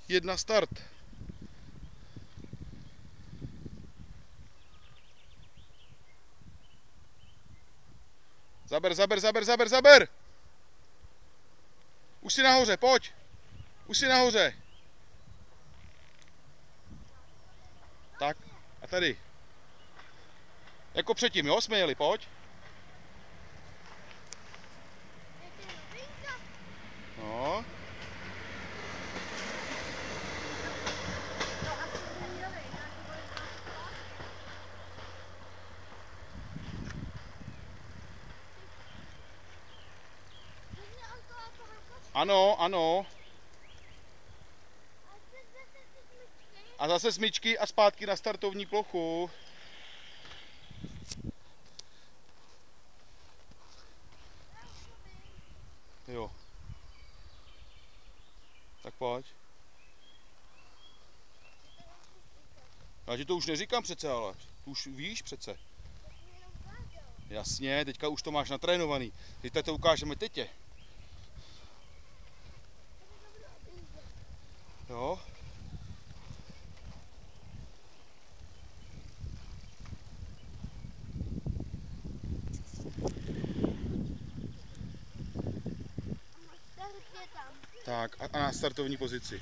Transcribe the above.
1 start. Zaber. Už si nahoře, pojď. Už si nahoře. Tak, a tady. Jako předtím, jo, jsme jeli, pojď. No. Ano. A zase smyčky a zpátky na startovní plochu. Jo. Tak pojď. Já ti to už neříkám přece, ale tu už víš přece. Jasně, teďka už to máš natrénovaný. Teď to ukážeme tetě. Jo. Tak a na startovní pozici.